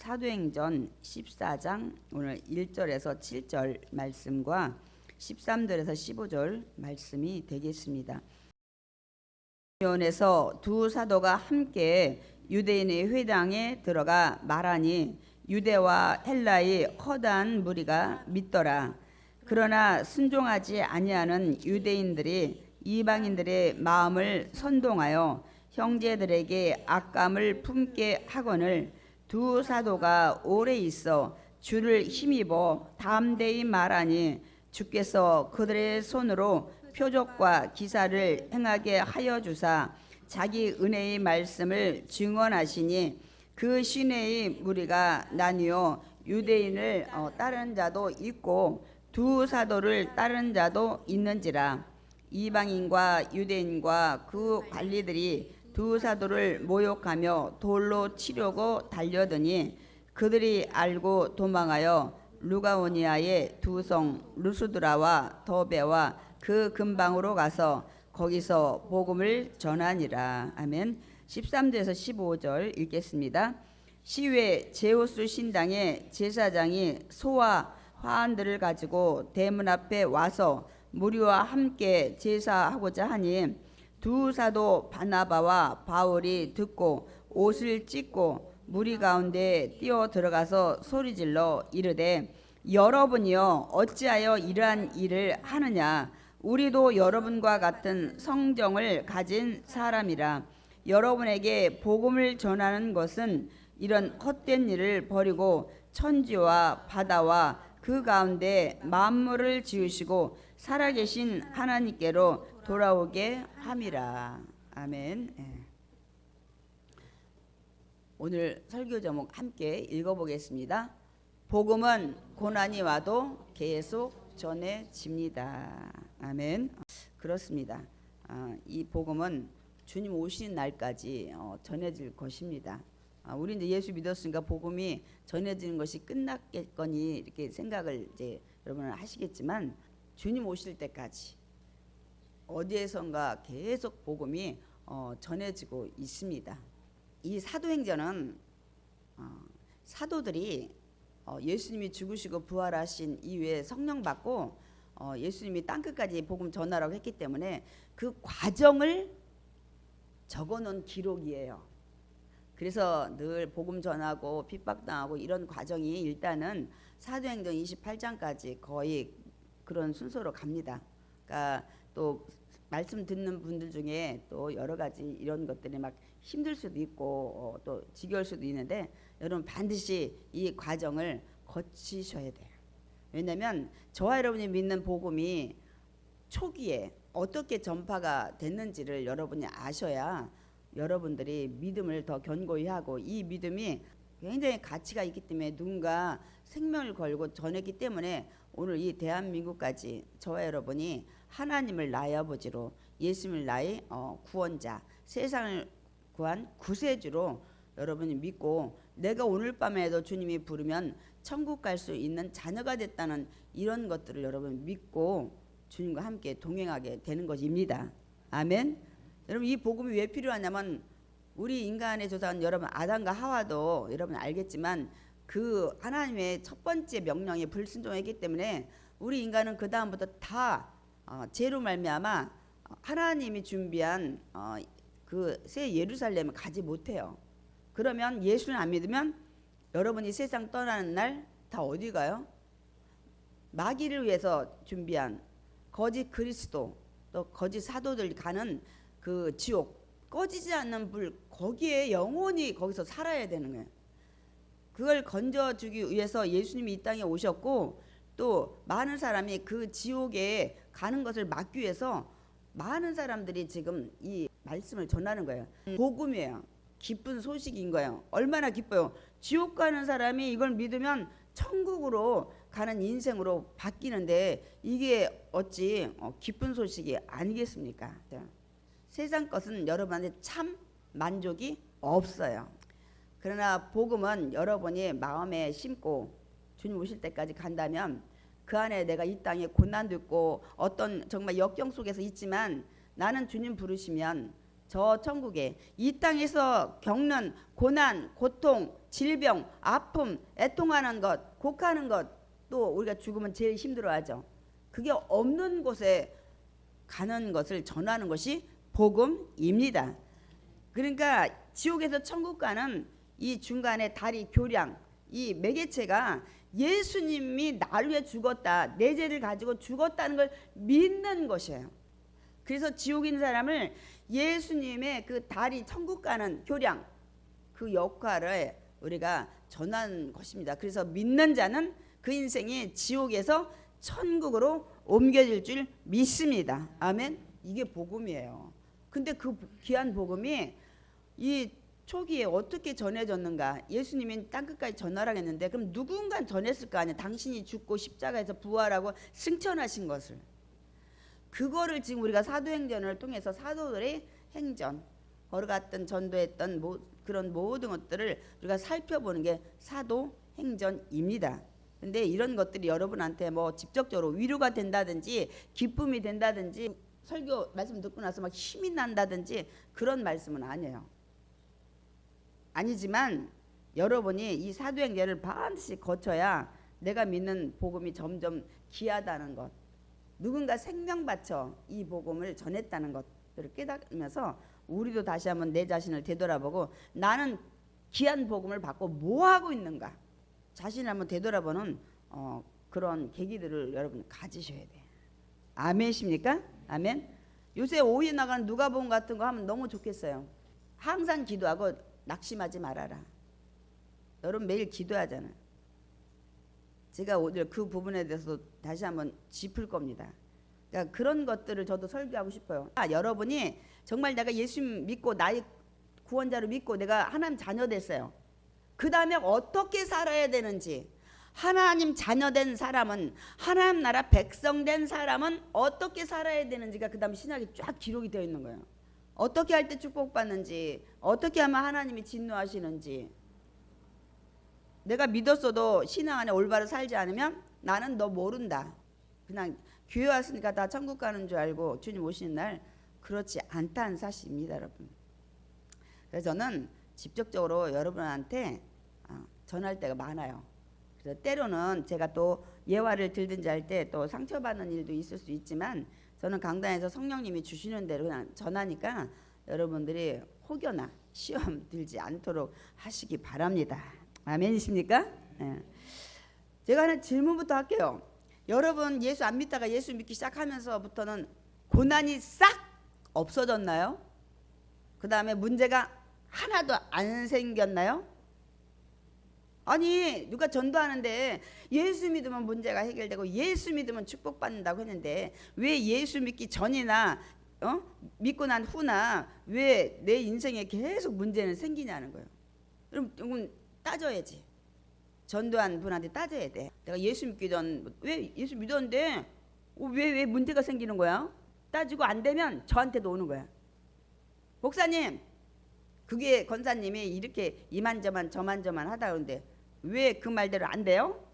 사도행전 14장 오늘 1절에서 7절 말씀과 13절에서 15절 말씀이 되겠습니다. 에서 두 사도가 함께 유대인의 회당에 들어가 말하니 유대와 헬라의 허다한 무리가 믿더라. 그러나 순종하지 아니하는 유대인들이 이방인들의 마음을 선동하여 형제들에게 악감을 품게 하거늘 두 사도가 오래 있어 주를 힘입어 담대히 말하니 주께서 그들의 손으로 표적과 기사를 행하게 하여 주사 자기 은혜의 말씀을 증언하시니 그 시내의 무리가 나뉘어 유대인을 따르는 자도 있고 두 사도를 따르는 자도 있는지라. 이방인과 유대인과 그 관리들이 두 사도를 모욕하며 돌로 치려고 달려드니 그들이 알고 도망하여 루가오니아의 두 성 루스드라와 더베와 그 근방으로 가서 거기서 복음을 전하니라. 아멘. 13절에서 15절 읽겠습니다. 시외 제우스 신당의 제사장이 소와 화환들을 가지고 대문 앞에 와서 무리와 함께 제사하고자 하니 두 사도 바나바와 바울이 듣고 옷을 찢고 무리 가운데 뛰어 들어가서 소리질러 이르되 여러분이여 어찌하여 이러한 일을 하느냐. 우리도 여러분과 같은 성정을 가진 사람이라. 여러분에게 복음을 전하는 것은 이런 헛된 일을 버리고 천지와 바다와 그 가운데 만물을 지으시고 살아계신 하나님께로 돌아오게 함이라. 아멘. 오늘 설교 제목 함께 읽어보겠습니다. 복음은 고난이 와도 계속 전해집니다. 아멘. 그렇습니다. 이 복음은 주님 오시는 날까지 전해질 것입니다. 우리 이제 예수 믿었으니까 복음이 전해지는 것이 끝났겠거니 이렇게 생각을 이제 여러분은 하시겠지만 주님 오실 때까지 어디에선가 계속 복음이 전해지고 있습니다. 이 사도행전은 사도들이 예수님이 죽으시고 부활하신 이후에 성령 받고 예수님이 땅끝까지 복음 전하라고 했기 때문에 그 과정을 적어놓은 기록이에요. 그래서 늘 복음 전하고 핍박당하고 이런 과정이 일단은 사도행전 28장까지 거의 그런 순서로 갑니다. 그러니까 또 말씀 듣는 분들 중에 또 여러 가지 이런 것들이 막 힘들 수도 있고 또 지겨울 수도 있는데 여러분 반드시 이 과정을 거치셔야 돼요. 왜냐하면 저와 여러분이 믿는 복음이 초기에 어떻게 전파가 됐는지를 여러분이 아셔야 여러분들이 믿음을 더 견고히 하고 이 믿음이 굉장히 가치가 있기 때문에 누군가 생명을 걸고 전했기 때문에 오늘 이 대한민국까지 저와 여러분이 하나님을 나의 아버지로 예수님을 나의 구원자 세상을 구한 구세주로 여러분이 믿고 내가 오늘 밤에도 주님이 부르면 천국 갈 수 있는 자녀가 됐다는 이런 것들을 여러분 믿고 주님과 함께 동행하게 되는 것입니다. 아멘. 여러분 이 복음이 왜 필요하냐면 우리 인간의 조상 여러분 아담과 하와도 여러분 알겠지만 그 하나님의 첫 번째 명령에 불순종했기 때문에 우리 인간은 그 다음부터 다 죄로 말미암아 하나님이 준비한 그 새 예루살렘을 가지 못해요. 그러면 예수를 안 믿으면 여러분이 세상 떠나는 날 다 어디 가요? 마귀를 위해서 준비한 거짓 그리스도 또 거짓 사도들 가는 그 지옥 꺼지지 않는 불 거기에 영원히 거기서 살아야 되는 거예요. 그걸 건져주기 위해서 예수님이 이 땅에 오셨고 또 많은 사람이 그 지옥에 가는 것을 막기 위해서 많은 사람들이 지금 이 말씀을 전하는 거예요. 복음이에요. 기쁜 소식인 거예요. 얼마나 기뻐요. 지옥 가는 사람이 이걸 믿으면 천국으로 가는 인생으로 바뀌는데 이게 어찌 기쁜 소식이 아니겠습니까? 세상 것은 여러분한테 참 만족이 없어요. 그러나 복음은 여러분이 마음에 심고 주님 오실 때까지 간다면 그 안에 내가 이 땅에 고난도 있고 어떤 정말 역경 속에서 있지만 나는 주님 부르시면 저 천국에 이 땅에서 겪는 고난, 고통, 질병, 아픔, 애통하는 것, 곡하는 것, 또 우리가 죽으면 제일 힘들어하죠. 그게 없는 곳에 가는 것을 전하는 것이 복음입니다. 그러니까 지옥에서 천국 가는 이 중간에 다리 교량, 이 매개체가 예수님이 나를 위해 죽었다, 내 죄를 가지고 죽었다는 걸 믿는 것이에요. 그래서 지옥에 있는 사람을 예수님의 그 다리 천국 가는 교량, 그 역할을 우리가 전한 것입니다. 그래서 믿는 자는 그 인생이 지옥에서 천국으로 옮겨질 줄 믿습니다. 아멘. 이게 복음이에요. 근데 그 귀한 복음이 이 초기에 어떻게 전해졌는가? 예수님이 땅끝까지 전하라고 했는데 그럼 누군가 전했을 거 아니에요. 당신이 죽고 십자가에서 부활하고 승천하신 것을. 그거를 지금 우리가 사도행전을 통해서 사도들의 행전, 걸어갔던 전도했던 그런 모든 것들을 우리가 살펴보는 게 사도행전입니다. 근데 이런 것들이 여러분한테 뭐 직접적으로 위로가 된다든지 기쁨이 된다든지 설교 말씀 듣고 나서 막 힘이 난다든지 그런 말씀은 아니에요. 아니지만 여러분이 이 사도행전을 반드시 거쳐야 내가 믿는 복음이 점점 귀하다는 것, 누군가 생명 바쳐 이 복음을 전했다는 것들을 깨달으면서 우리도 다시 한번 내 자신을 되돌아보고 나는 귀한 복음을 받고 뭐 하고 있는가 자신을 한번 되돌아보는 그런 계기들을 여러분 가지셔야 돼. 아멘이십니까? 아멘. 요새 오후에 나가는 누가복음 같은 거 하면 너무 좋겠어요. 항상 기도하고 낙심하지 말아라. 여러분 매일 기도하잖아. 제가 오늘 그 부분에 대해서 다시 한번 짚을 겁니다. 그러니까 그런 것들을 저도 설교하고 싶어요. 여러분이 정말 내가 예수 믿고 나의 구원자로 믿고 내가 하나님 자녀 됐어요. 그 다음에 어떻게 살아야 되는지, 하나님 자녀된 사람은, 하나님 나라 백성 된 사람은 어떻게 살아야 되는지가 그 다음 신학에 쫙 기록이 되어 있는 거예요. 어떻게 할 때 축복받는지, 어떻게 하면 하나님이 진노하시는지. 내가 믿었어도 신앙 안에 올바로 살지 않으면 나는 너 모른다. 그냥 교회 왔으니까 다 천국 가는 줄 알고 주님 오시는 날 그렇지 않다는 사실입니다, 여러분. 그래서 저는 직접적으로 여러분한테 전할 때가 많아요. 그래서 때로는 제가 또 예화를 들든지 할 때 또 상처받는 일도 있을 수 있지만 저는 강단에서 성령님이 주시는 대로 그냥 전하니까 여러분들이 혹여나 시험 들지 않도록 하시기 바랍니다. 아멘이십니까? 네. 제가 하나 질문부터 할게요. 여러분 예수 안 믿다가 예수 믿기 시작하면서부터는 고난이 싹 없어졌나요? 그 다음에 문제가 하나도 안 생겼나요? 아니 누가 전도하는데 예수 믿으면 문제가 해결되고 예수 믿으면 축복받는다고 했는데 왜 예수 믿기 전이나 믿고 난 후나 왜 내 인생에 계속 문제는 생기냐는 거예요. 그럼 따져야지. 전도한 분한테 따져야 돼. 내가 예수 믿기 전 왜 예수 믿었는데 왜 문제가 생기는 거야? 따지고 안 되면 저한테도 오는 거야. 목사님 그게 권사님이 이렇게 이만저만 저만저만 하다 그러는데 왜 그 말대로 안 돼요?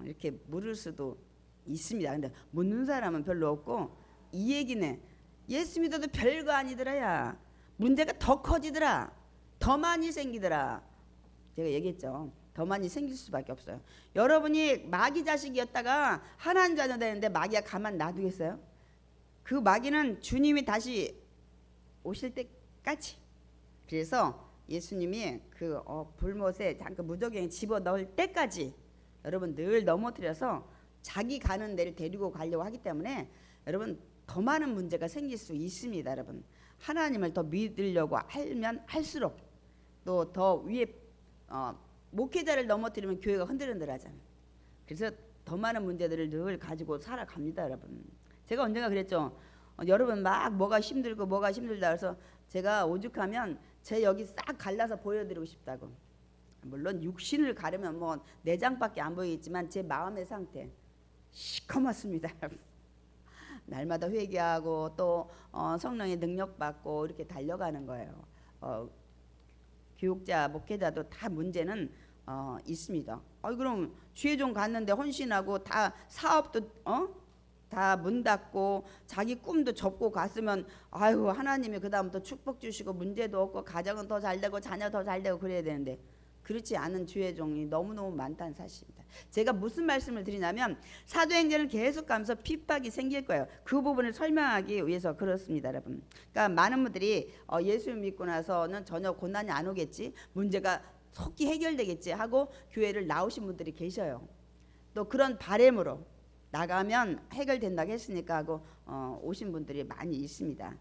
이렇게 물을 수도 있습니다. 근데 묻는 사람은 별로 없고 이 얘기네. 예수 믿어도 별거 아니더라야. 문제가 더 커지더라. 더 많이 생기더라. 제가 얘기했죠. 더 많이 생길 수밖에 없어요. 여러분이 마귀 자식이었다가 하나님 자녀 되는데 마귀가 가만 놔두겠어요? 그 마귀는 주님이 다시 오실 때까지. 그래서 예수님이 그 불못에 잠깐 무저갱이 집어넣을 때까지 여러분 늘 넘어뜨려서 자기 가는 데를 데리고 가려고 하기 때문에 여러분 더 많은 문제가 생길 수 있습니다. 여러분 하나님을 더 믿으려고 하면 할수록 또 더 위에 목회자를 넘어뜨리면 교회가 흔들흔들하잖아요. 그래서 더 많은 문제들을 늘 가지고 살아갑니다. 여러분 제가 언젠가 그랬죠. 여러분 막 뭐가 힘들고 뭐가 힘들다 그래서 제가 오죽하면 제 여기 싹 갈라서 보여드리고 싶다고. 물론 육신을 가르면 뭐 내장밖에 안 보이겠지만 제 마음의 상태 시커멓습니다. 날마다 회개하고 또 성령의 능력 받고 이렇게 달려가는 거예요. 교육자, 목회자도 다 문제는 있습니다. 그럼 주의 종 갔는데 헌신하고 다 사업도 다 문 닫고 자기 꿈도 접고 갔으면 아유 하나님이 그 다음부터 축복 주시고 문제도 없고 가정은 더 잘 되고 자녀 더 잘 되고 그래야 되는데 그렇지 않은 주의 종이 너무너무 많다는 사실입니다. 제가 무슨 말씀을 드리냐면 사도행전을 계속 가면서 핍박이 생길 거예요. 그 부분을 설명하기 위해서 그렇습니다, 여러분. 그러니까 많은 분들이 예수 믿고 나서는 전혀 고난이 안 오겠지, 문제가 속히 해결되겠지 하고 교회를 나오신 분들이 계셔요. 또 그런 바람으로 나가면 해결된다고 했으니까 하고 오신 분들이 많이 있습니다.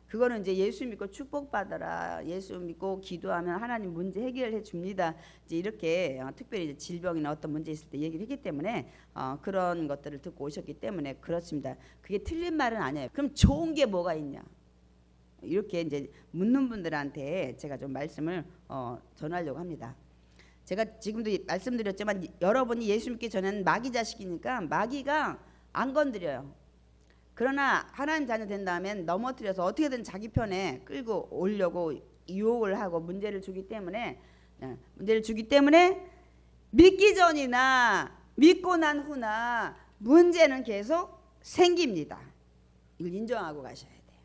그거는 이제 예수 믿고 축복받아라, 예수 믿고 기도하면 하나님 문제 해결해 줍니다. 이제 이렇게 특별히 이제 질병이나 어떤 문제 있을 때 얘기를 했기 때문에 그런 것들을 듣고 오셨기 때문에 그렇습니다. 그게 틀린 말은 아니에요. 그럼 좋은 게 뭐가 있냐? 이렇게 이제 묻는 분들한테 제가 좀 말씀을 전하려고 합니다. 제가 지금도 말씀드렸지만 여러분이 예수 믿기 전에는 마귀 자식이니까 마귀가 안 건드려요. 그러나 하나님 자녀 된 다음엔 넘어뜨려서 어떻게든 자기 편에 끌고 오려고 유혹을 하고 문제를 주기 때문에 믿기 전이나 믿고 난 후나 문제는 계속 생깁니다. 이걸 인정하고 가셔야 돼요.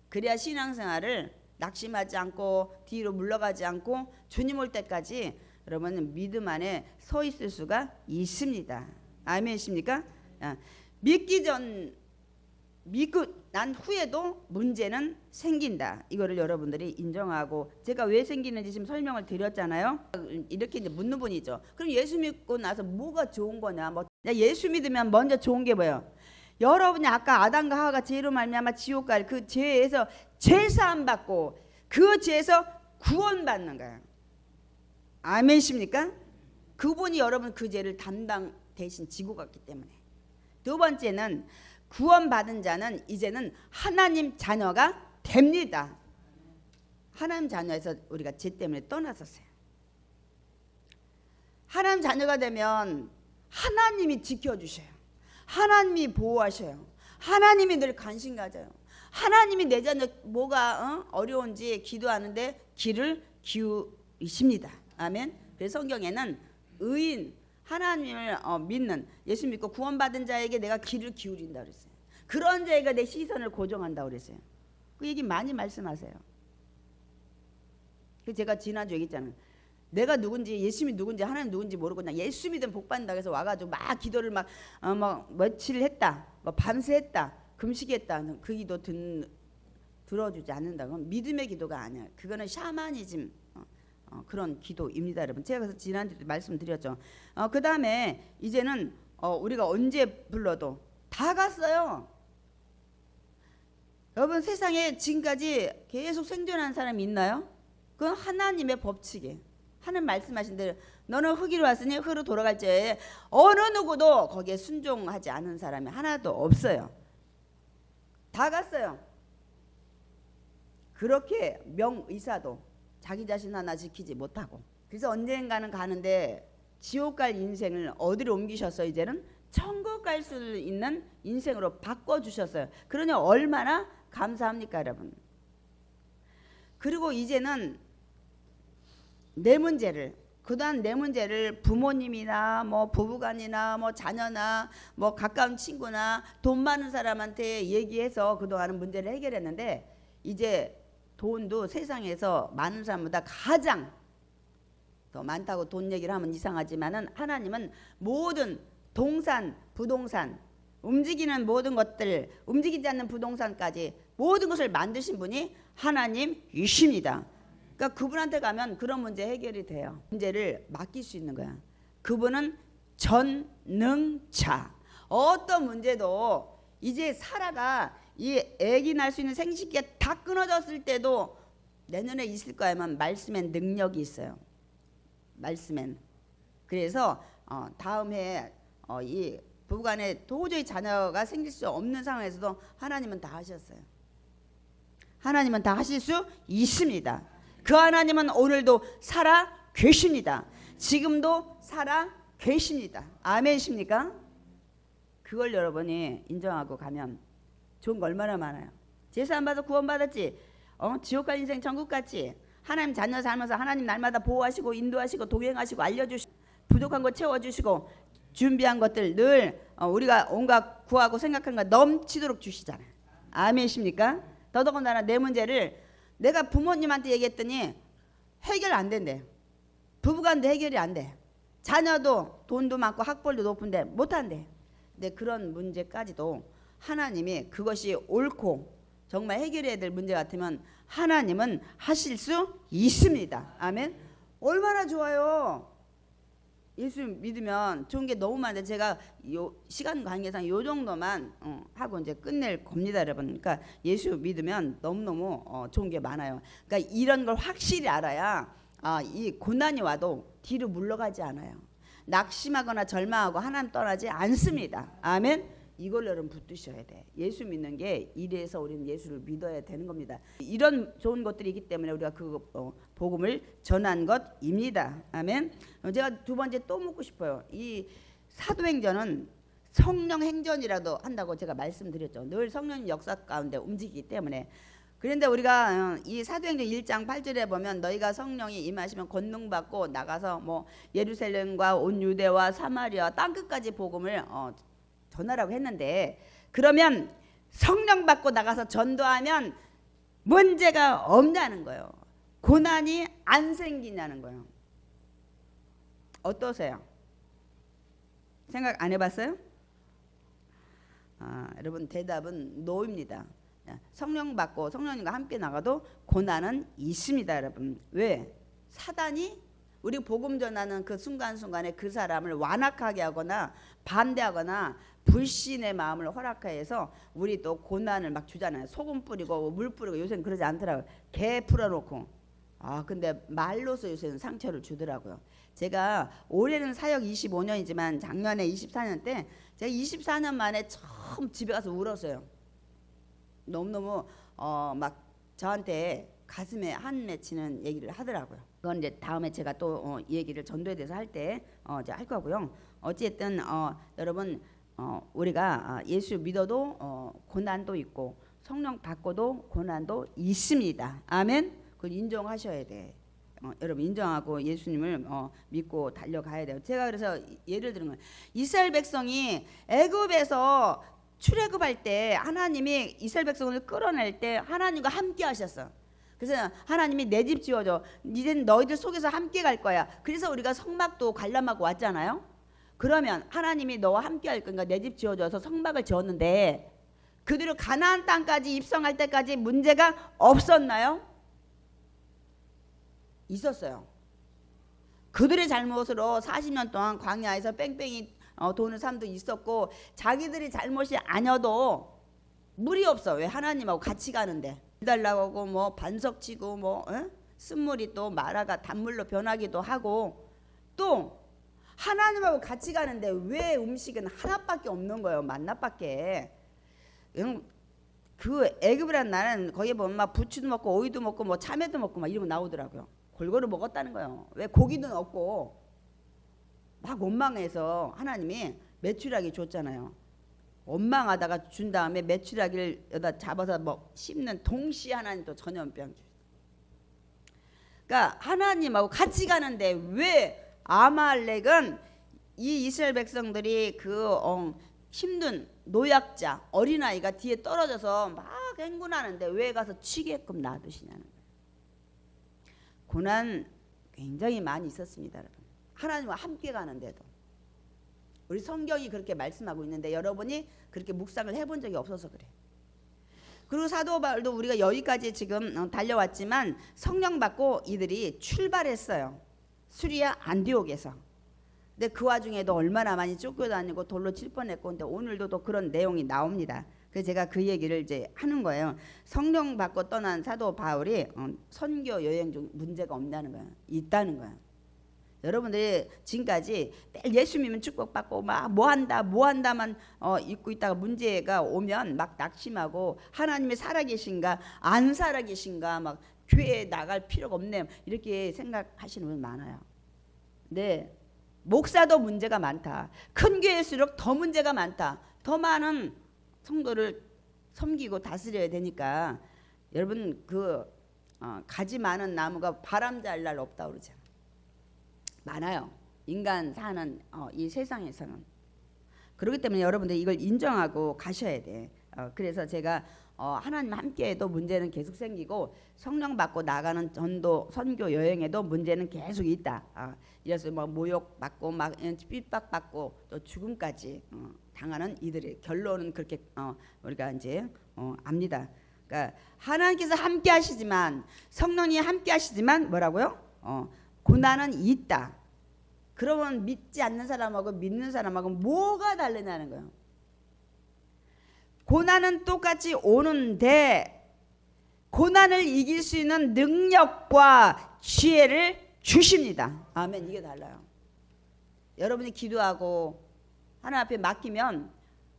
그래야 신앙생활을 낙심하지 않고 뒤로 물러가지 않고 주님 올 때까지 여러분은 믿음 안에 서 있을 수가 있습니다. 아멘이십니까? 믿고 난 후에도 문제는 생긴다. 이거를 여러분들이 인정하고, 제가 왜 생기는지 지금 설명을 드렸잖아요. 이렇게 이제 묻는 분이죠. 그럼 예수 믿고 나서 뭐가 좋은 거냐? 예수 믿으면 먼저 좋은 게 뭐예요? 여러분이 아까 아담과 하와가 죄로 말미암아 지옥 갈 그 죄에서 죄 사함 받고 그 죄에서 구원받는 거예요. 아멘이십니까? 그분이 여러분 그 죄를 담당 대신 지고 갔기 때문에. 두 번째는 구원받은 자는 이제는 하나님 자녀가 됩니다. 하나님 자녀에서 우리가 죄 때문에 떠났었어요. 하나님 자녀가 되면 하나님이 지켜주셔요. 하나님이 보호하셔요. 하나님이 늘 관심 가져요. 하나님이 내 자녀 뭐가 어려운지 기도하는데 귀를 기울이십니다. 아멘. 그래서 성경에는 의인, 하나님을 믿는, 예수 믿고 구원받은 자에게 내가 귀를 기울인다 그랬어요. 그런 자에게 내 시선을 고정한다 그랬어요. 그 얘기 많이 말씀하세요. 제가 지난주에 얘기했잖아요. 내가 누군지, 예수님이 누군지, 하나님 누군지 모르고 그냥 예수 믿으면 복 받는다 그래서 와가지고 막 기도를 막 며칠 했다, 밤새 했다, 금식했다. 그 기도 들어주지 않는다. 그건 믿음의 기도가 아니야. 그거는 샤머니즘 그런 기도입니다, 여러분. 제가 그래서 지난주에 말씀드렸죠. 그 다음에 이제는 우리가 언제 불러도 다 갔어요. 여러분 세상에 지금까지 계속 생존한 사람이 있나요? 그건 하나님의 법칙이에요. 하나님 말씀하신 대로 너는 흙으로 왔으니 흙으로 돌아갈지에 어느 누구도 거기에 순종하지 않은 사람이 하나도 없어요. 다 갔어요. 그렇게 명의사도 자기 자신 하나 지키지 못하고, 그래서 언젠가는 가는데 지옥 갈 인생을 어디로 옮기셨어요? 이제는 천국 갈 수 있는 인생으로 바꿔주셨어요. 그러니 얼마나 감사합니까, 여러분. 그리고 이제는 내 문제를, 그동안 내 문제를 부모님이나 부부간이나 자녀나 가까운 친구나 돈 많은 사람한테 얘기해서 그동안은 문제를 해결했는데, 이제 돈도 세상에서 많은 사람보다 가장 더 많다고 돈 얘기를 하면 이상하지만은 하나님은 모든 동산, 부동산, 움직이는 모든 것들, 움직이지 않는 부동산까지 모든 것을 만드신 분이 하나님이십니다. 그러니까 그분한테 가면 그런 문제 해결이 돼요. 문제를 맡길 수 있는 거야. 그분은 전능자. 어떤 문제도 이제 사라가 이 아기 낳을 수 있는 생식기가 다 끊어졌을 때도 내년에 있을 거야만 말씀엔 능력이 있어요. 말씀엔. 그래서 다음 해에 이 부부간에 도저히 자녀가 생길 수 없는 상황에서도 하나님은 다 하셨어요. 하나님은 다 하실 수 있습니다. 그 하나님은 오늘도 살아 계십니다. 지금도 살아 계십니다. 아멘이십니까? 그걸 여러분이 인정하고 가면 좋은 거 얼마나 많아요. 제사 안 받아 구원받았지, 지옥 갈 인생 천국 갔지. 하나님 자녀 살면서 하나님 날마다 보호하시고 인도하시고 동행하시고 알려주시고 부족한 거 채워주시고 준비한 것들 늘 우리가 온갖 구하고 생각하는 거 넘치도록 주시잖아요. 아멘이십니까? 더더군다나 내 문제를 내가 부모님한테 얘기했더니 해결 안 된대. 부부간도 해결이 안 돼. 자녀도 돈도 많고 학벌도 높은데 못한대. 근데 그런 문제까지도 하나님이 그것이 옳고 정말 해결해야 될 문제 같으면 하나님은 하실 수 있습니다. 아멘. 얼마나 좋아요. 예수 믿으면 좋은 게 너무 많은데 제가 요 시간 관계상 요 정도만 하고 이제 끝낼 겁니다, 여러분. 그러니까 예수 믿으면 너무너무 좋은 게 많아요. 그러니까 이런 걸 확실히 알아야 이 고난이 와도 뒤로 물러가지 않아요. 낙심하거나 절망하고 하나님 떠나지 않습니다. 아멘. 이걸 여러분 붙드셔야 돼. 예수 믿는 게 이래서 우리는 예수를 믿어야 되는 겁니다. 이런 좋은 것들이 있기 때문에 우리가 그 복음을 전한 것입니다. 아멘. 제가 두 번째 또 묻고 싶어요. 이 사도행전은 성령 행전이라도 한다고 제가 말씀드렸죠. 늘 성령 역사 가운데 움직이기 때문에. 그런데 우리가 이 사도행전 1장 8절에 보면 너희가 성령이 임하시면 권능 받고 나가서 뭐 예루살렘과 온 유대와 사마리아 땅 끝까지 복음을 전하라고 했는데, 그러면 성령 받고 나가서 전도하면 문제가 없냐는 거예요. 고난이 안 생기냐는 거예요. 어떠세요? 생각 안 해봤어요? 여러분 대답은 노입니다. 성령 받고 성령님과 함께 나가도 고난은 있습니다, 여러분. 왜? 사단이 우리 복음 전하는 그 순간순간에 그 사람을 완악하게 하거나 반대하거나 불신의 마음을 허락해서 우리 또 고난을 막 주잖아요. 소금 뿌리고 물 뿌리고. 요새는 그러지 않더라고요. 개 풀어놓고. 근데 말로서 요새는 상처를 주더라고요. 제가 올해는 사역 25년이지만 작년에 24년 때 제가 24년 만에 처음 집에 가서 울었어요. 너무너무 막 저한테 가슴에 한 맺히는 얘기를 하더라고요. 그건 이제 다음에 제가 또 얘기를 전도에 대해서 할 때 이제 할 거고요. 어쨌든 여러분 우리가 예수 믿어도 고난도 있고 성령 받고도 고난도 있습니다. 아멘. 그걸 인정하셔야 돼. 여러분 인정하고 예수님을 믿고 달려가야 돼요. 제가 그래서 예를 들은 거예요. 이스라엘 백성이 애굽에서 출애굽할 때 하나님이 이스라엘 백성을 끌어낼 때 하나님과 함께 하셨어. 그래서 하나님이 내 집 지어줘. 이젠 너희들 속에서 함께 갈 거야. 그래서 우리가 성막도 관람하고 왔잖아요. 그러면 하나님이 너와 함께 할 거니까 내 집 지어줘서 성막을 지었는데 그들을 가나안 땅까지 입성할 때까지 문제가 없었나요? 있었어요. 그들의 잘못으로 40년 동안 광야에서 뺑뺑이 도는 삶도 있었고 자기들이 잘못이 아니어도 물이 없어. 왜? 하나님하고 같이 가는데 달라고 하고 뭐 반석치고 뭐 쓴물이 또 마라가 단물로 변하기도 하고 또 하나님하고 같이 가는데 왜 음식은 하나밖에 없는 거예요? 만나밖에. 그 애굽이라는 나라는 거기 보면 막 부추도 먹고 오이도 먹고 뭐 참외도 먹고 막 이런 거 나오더라고요. 골고루 먹었다는 거예요. 왜? 고기도 없고 막 원망해서 하나님이 메추라기 줬잖아요. 원망하다가 준 다음에 메추라기를 여기다 잡아서 뭐 씹는 동시에 하나님 또 전염병 주셨어요. 그러니까 하나님하고 같이 가는데 왜 아말렉은 이 이스라엘 백성들이 그 힘든 노약자 어린아이가 뒤에 떨어져서 막 행군하는데 왜 가서 치게끔 놔두시냐는 거예요. 고난 굉장히 많이 있었습니다, 여러분. 하나님과 함께 가는데도 우리 성경이 그렇게 말씀하고 있는데 여러분이 그렇게 묵상을 해본 적이 없어서 그래. 그리고 사도 바울도 우리가 여기까지 지금 달려왔지만 성령 받고 이들이 출발했어요. 수리아 안디옥에서. 근데 그 와중에도 얼마나 많이 쫓겨다니고 돌로 칠 뻔했고, 근데 오늘도 또 그런 내용이 나옵니다. 그래서 제가 그 얘기를 이제 하는 거예요. 성령 받고 떠난 사도 바울이 선교 여행 중 문제가 없다는 거예요. 있다는 거예요. 여러분들이 지금까지 매일 예수 믿으면 축복받고 막 뭐한다만 입고 있다가 문제가 오면 막 낙심하고 하나님이 살아계신가 안 살아계신가 막 교회에 나갈 필요가 없네 이렇게 생각하시는 분 많아요. 근데 목사도 문제가 많다. 큰 교회일수록 더 문제가 많다. 더 많은 성도를 섬기고 다스려야 되니까 여러분 그 가지 많은 나무가 바람 잘 날 없다고 그러잖아요. 많아요. 인간 사는 이 세상에서는. 그렇기 때문에 여러분들 이걸 인정하고 가셔야 돼. 그래서 제가 하나님 함께해도 문제는 계속 생기고 성령 받고 나가는 전도 선교 여행에도 문제는 계속 있다. 이래서 뭐 모욕 받고 막 핍박 받고 또 죽음까지 당하는 이들의 결론은 그렇게 우리가 이제 압니다. 그러니까 하나님께서 함께하시지만 성령이 함께하시지만 뭐라고요? 고난은 있다. 그러면 믿지 않는 사람하고 믿는 사람하고 뭐가 다르냐는 거예요. 고난은 똑같이 오는데 고난을 이길 수 있는 능력과 지혜를 주십니다. 아멘. 이게 달라요. 여러분이 기도하고 하나님 앞에 맡기면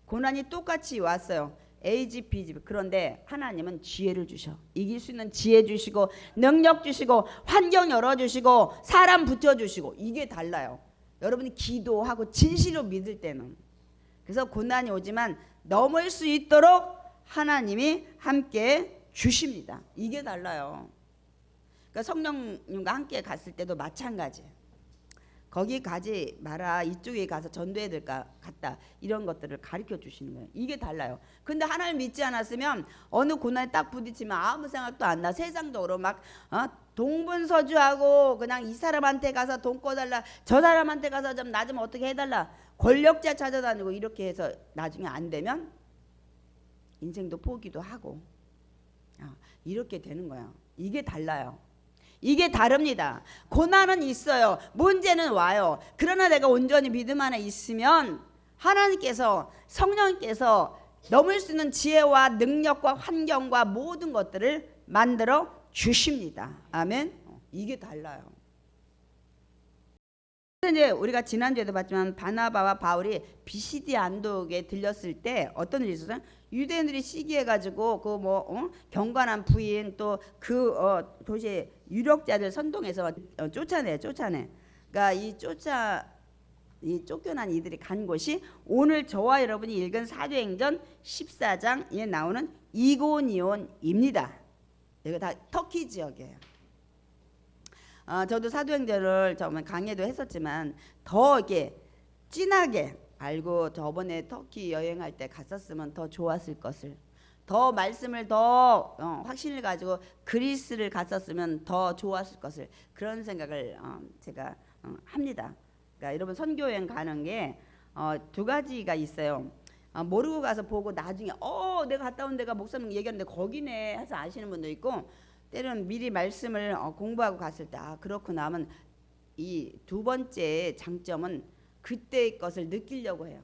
고난이 똑같이 왔어요. A지 B지. 그런데 하나님은 지혜를 주셔. 이길 수 있는 지혜 주시고 능력 주시고 환경 열어주시고 사람 붙여주시고 이게 달라요. 여러분이 기도하고 진실로 믿을 때는. 그래서 고난이 오지만 넘을 수 있도록 하나님이 함께 주십니다. 이게 달라요. 그러니까 성령님과 함께 갔을 때도 마찬가지예요. 거기 가지 마라. 이쪽에 가서 전도해야 될 것 같다. 이런 것들을 가르쳐 주시는 거예요. 이게 달라요. 근데 하나님 믿지 않았으면 어느 고난에 딱 부딪히면 아무 생각도 안 나. 세상적으로 막 동분서주하고 그냥 이 사람한테 가서 돈 꿔달라. 저 사람한테 가서 좀 나 좀 어떻게 해달라. 권력자 찾아다니고 이렇게 해서 나중에 안 되면 인생도 포기도 하고 이렇게 되는 거예요. 이게 달라요. 이게 다릅니다. 고난은 있어요. 문제는 와요. 그러나 내가 온전히 믿음 안에 있으면 하나님께서 성령께서 넘을 수 있는 지혜와 능력과 환경과 모든 것들을 만들어 주십니다. 아멘. 이게 달라요. 이제 우리가 지난주에도 봤지만 바나바와 바울이 비시디 안독에 들렸을 때 어떤 일이 있었어요? 유대인들이 시기해가지고 그 경건한 부인 또 그 도시의 유력자들 선동해서 쫓아내. 그러니까 이 쫓겨난 이들이 간 곳이 오늘 저와 여러분이 읽은 사도행전 14장에 나오는 이고니온입니다. 이거 다 터키 지역이에요. 저도 사도행전을 정말 강의도 했었지만 더 이렇게 진하게 알고 저번에 터키 여행할 때 갔었으면 더 좋았을 것을, 더 말씀을 더 확신을 가지고 그리스를 갔었으면 더 좋았을 것을, 그런 생각을 제가 합니다. 그러니까 여러분 선교여행 가는 게 두 가지가 있어요. 모르고 가서 보고 나중에 내가 갔다 온 데가 목사님 얘기하는데 거기네 해서 아시는 분도 있고, 때로는 미리 말씀을 공부하고 갔을 때 그렇구나 하면 이 두 번째 장점은 그때의 것을 느끼려고 해요.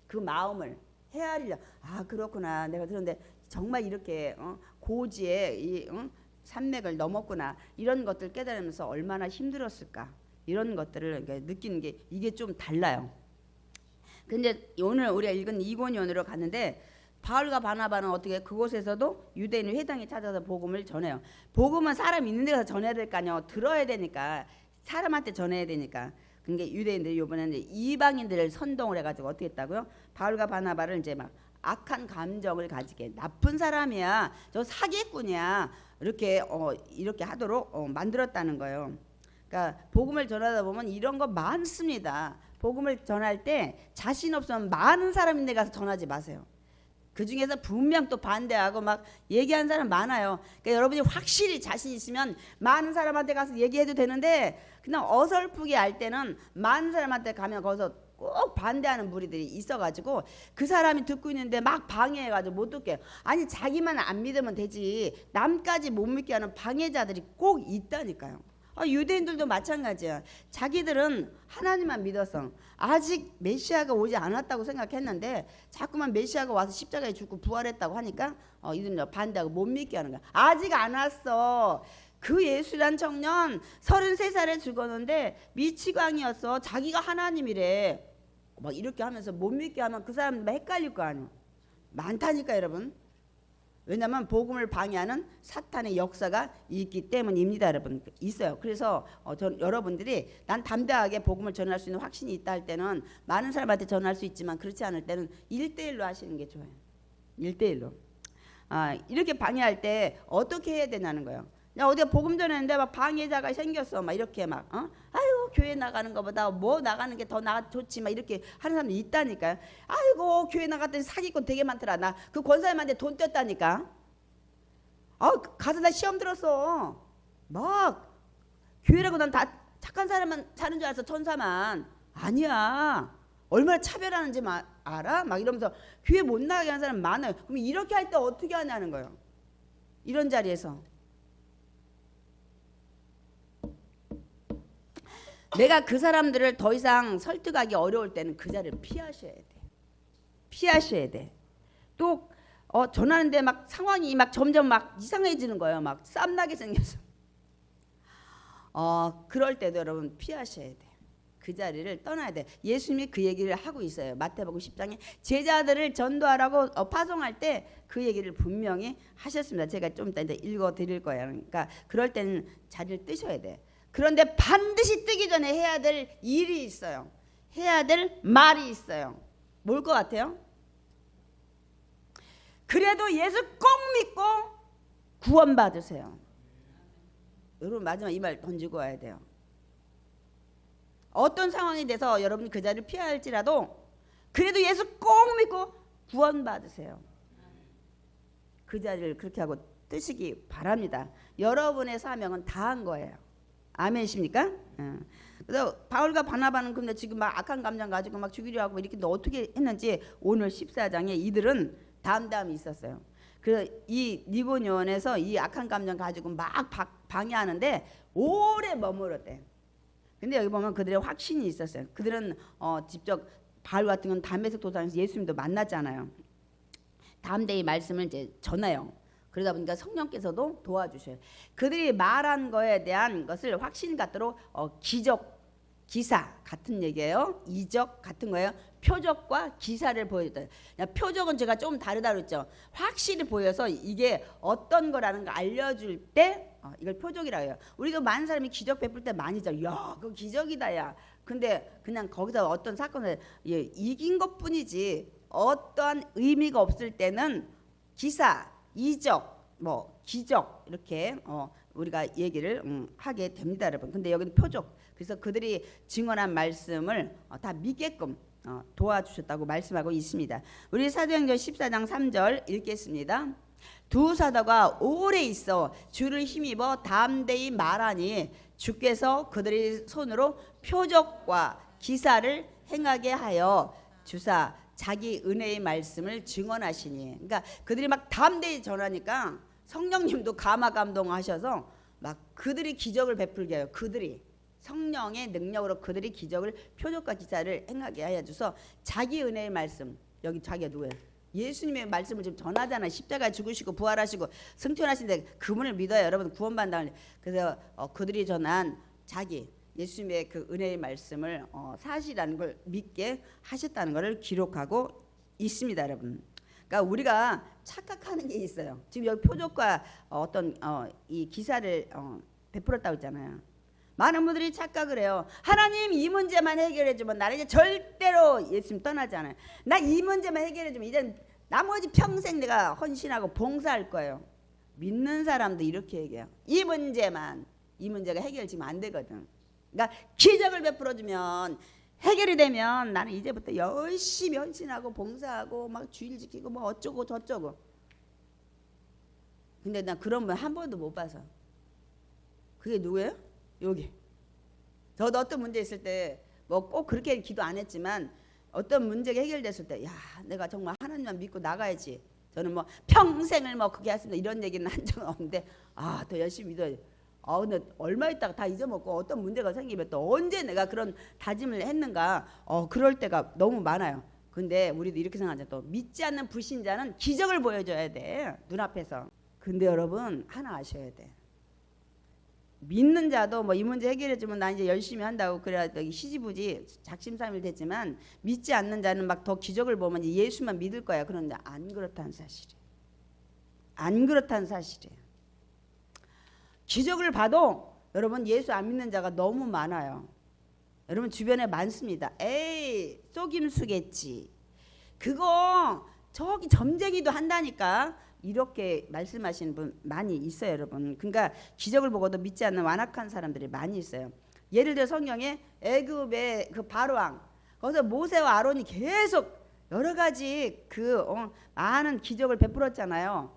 그 마음을 헤아리려. 그렇구나. 내가 들었는데 정말 이렇게 고지의 이 산맥을 넘었구나. 이런 것들 깨달으면서 얼마나 힘들었을까. 이런 것들을 느끼는 게 이게 좀 달라요. 근데 오늘 우리가 읽은 이고니온으로 갔는데 바울과 바나바는 어떻게 그곳에서도 유대인 회당에 찾아서 복음을 전해요. 복음은 사람 있는 데 가서 전해야 될 거 아니에요. 들어야 되니까. 사람한테 전해야 되니까. 그러니까 유대인들이 이번에는 이방인들을 선동을 해가지고 어떻게 했다고요? 바울과 바나바를 이제 막 악한 감정을 가지게, 나쁜 사람이야, 저 사기꾼이야, 이렇게 하도록 만들었다는 거예요. 그러니까 복음을 전하다 보면 이런 거 많습니다. 복음을 전할 때 자신 없으면 많은 사람인데 가서 전하지 마세요. 그 중에서 분명 또 반대하고 막 얘기하는 사람 많아요. 그러니까 여러분이 확실히 자신 있으면 많은 사람한테 가서 얘기해도 되는데, 그냥 어설프게 할 때는 많은 사람한테 가면 거기서 꼭 반대하는 무리들이 있어가지고 그 사람이 듣고 있는데 막 방해해가지고 못 듣게. 아니 자기만 안 믿으면 되지 남까지 못 믿게 하는 방해자들이 꼭 있다니까요. 유대인들도 마찬가지야. 자기들은 하나님만 믿어서 아직 메시아가 오지 않았다고 생각했는데 자꾸만 메시아가 와서 십자가에 죽고 부활했다고 하니까 이들은 반대하고 못 믿게 하는 거야. 아직 안 왔어. 그 예수란 청년 33살에 죽었는데 미치광이었어. 자기가 하나님이래. 막 이렇게 하면서 못 믿게 하면 그 사람 헷갈릴 거 아니야. 많다니까 여러분. 왜냐하면 복음을 방해하는 사탄의 역사가 있기 때문입니다. 여러분 있어요. 그래서 여러분들이 난 담대하게 복음을 전할 수 있는 확신이 있다 할 때는 많은 사람한테 전할 수 있지만 그렇지 않을 때는 1대1로 하시는 게 좋아요. 1대1로. 이렇게 방해할 때 어떻게 해야 되냐는 거예요. 야 어디가 복음 전했는데 막 방해자가 생겼어 막 이렇게 막 아이고 교회 나가는 것보다 뭐 나가는 게 더 좋지 막 이렇게 하는 사람이 있다니까요. 아이고 교회 나갔더니 사기꾼 되게 많더라. 나 그 권사님한테 돈 뗐다니까. 가서 나 시험 들었어. 막 교회라고 난 다 착한 사람만 사는 줄 알았어. 천사만. 아니야. 얼마나 차별하는지 알아? 막 이러면서 교회 못 나가게 하는 사람 많아요. 그럼 이렇게 할 때 어떻게 하냐는 거예요. 이런 자리에서 내가 그 사람들을 더 이상 설득하기 어려울 때는 그 자리를 피하셔야 돼. 피하셔야 돼. 또 전하는데 막 상황이 막 점점 막 이상해지는 거예요. 막 쌈나게 생겨서. 그럴 때도 여러분 피하셔야 돼. 그 자리를 떠나야 돼. 예수님이 그 얘기를 하고 있어요. 마태복음 10장에 제자들을 전도하라고 파송할 때 그 얘기를 분명히 하셨습니다. 제가 좀 이따 읽어 드릴 거예요. 그러니까 그럴 때는 자리를 뜨셔야 돼. 그런데 반드시 뜨기 전에 해야 될 일이 있어요. 해야 될 말이 있어요. 뭘 것 같아요? 그래도 예수 꼭 믿고 구원받으세요. 여러분 마지막 이 말 던지고 와야 돼요. 어떤 상황이 돼서 여러분이 그 자리를 피해야 할지라도 그래도 예수 꼭 믿고 구원받으세요. 그 자리를 그렇게 하고 뜨시기 바랍니다. 여러분의 사명은 다 한 거예요. 아멘이십니까? 그래서 바울과 바나바는 근데 지금 막 악한 감정 가지고 막 죽이려 하고 이렇게 어떻게 했는지 오늘 14장에 이들은 담담이 있었어요. 그래서 이 니고니온에서 이 악한 감정 가지고 막 방해하는데 오래 머물렀대. 근데 여기 보면 그들의 확신이 있었어요. 그들은 직접 바울 같은 건 담메색 도상에서 예수님도 만났잖아요. 담대히 말씀을 이제 전해요. 그러다 보니까 성령께서도 도와주셔요. 그들이 말한 거에 대한 것을 확신 갖도록 기적, 기사 같은 얘기예요. 이적 같은 거예요. 표적과 기사를 보여줬다. 표적은 제가 좀 다르다 그랬죠. 확실히 보여서 이게 어떤 거라는 걸 알려줄 때 이걸 표적이라고 해요. 우리도 많은 사람이 기적 베풀 때 많이 죠. 야, 그거 기적이다 야. 근데 그냥 거기서 어떤 사건을 이긴 것뿐이지 어떠한 의미가 없을 때는 기사, 이적, 뭐 기적 이렇게 우리가 얘기를 하게 됩니다, 여러분. 근데 여기는 표적. 그래서 그들이 증언한 말씀을 다 믿게끔 도와주셨다고 말씀하고 있습니다. 우리 사도행전 14장 3절 읽겠습니다. 두 사도가 오래 있어 주를 힘입어 담대히 말하니 주께서 그들의 손으로 표적과 기사를 행하게 하여 주사 자기 은혜의 말씀을 증언하시니. 그러니까 그들이 막 담대히 전하니까 성령님도 감화 감동하셔서 막 그들이 기적을 베풀게 해요. 그들이 성령의 능력으로 그들이 기적을 표적과 기사를 행하게 하여 주서 자기 은혜의 말씀. 여기 자기가 누구예요? 예수님의 말씀을 지금 전하잖아요. 십자가에 죽으시고 부활하시고 승천하신데 그분을 믿어야 여러분 구원받는다. 그래서 그들이 전한 자기 예수님의 그 은혜의 말씀을 사실이라는 걸 믿게 하셨다는 것을 기록하고 있습니다, 여러분. 그러니까 우리가 착각하는 게 있어요. 지금 여기 표적과 어떤 이 기사를 베풀었다고 했잖아요. 많은 분들이 착각을 해요. 하나님 이 문제만 해결해 주면 나는 이제 절대로 예수님 떠나지 않아요. 나 이 문제만 해결해 주면 이제 나머지 평생 내가 헌신하고 봉사할 거예요. 믿는 사람도 이렇게 얘기해요. 이 문제가 해결되면 안 되거든. 그러니까 기적을 베풀어 주면 해결이 되면 나는 이제부터 열심히 헌신하고 봉사하고 막 주일 지키고 뭐 어쩌고 저쩌고. 근데 나 그런 분 한 번도 못 봐서. 그게 누구예요? 여기. 저도 어떤 문제 있을 때 뭐 꼭 그렇게 기도 안 했지만 어떤 문제가 해결됐을 때 야 내가 정말 하나님만 믿고 나가야지. 저는 뭐 평생을 뭐 그게 했습니다 이런 얘기는 한 적은 없는데 더 열심히 믿어야지. 근데 얼마 있다가 다 잊어먹고 어떤 문제가 생기면 또 언제 내가 그런 다짐을 했는가 그럴 때가 너무 많아요. 근데 우리도 이렇게 생각하죠. 또 믿지 않는 불신자는 기적을 보여줘야 돼 눈앞에서. 근데 여러분 하나 아셔야 돼. 믿는 자도 뭐 이 문제 해결해주면 나 이제 열심히 한다고 그래야 시지부지 작심삼일 됐지만 믿지 않는 자는 막 더 기적을 보면 예수만 믿을 거야. 그런데 안 그렇다는 사실이에요. 안 그렇다는 사실이에요. 기적을 봐도 여러분 예수 안 믿는 자가 너무 많아요. 여러분 주변에 많습니다. 에이 속임수겠지. 그거 저기 점쟁이도 한다니까. 이렇게 말씀하시는 분 많이 있어요, 여러분. 그러니까 기적을 보고도 믿지 않는 완악한 사람들이 많이 있어요. 예를 들어 성경에 애굽의 그 바로왕, 거기서 모세와 아론이 계속 여러 가지 많은 기적을 베풀었잖아요.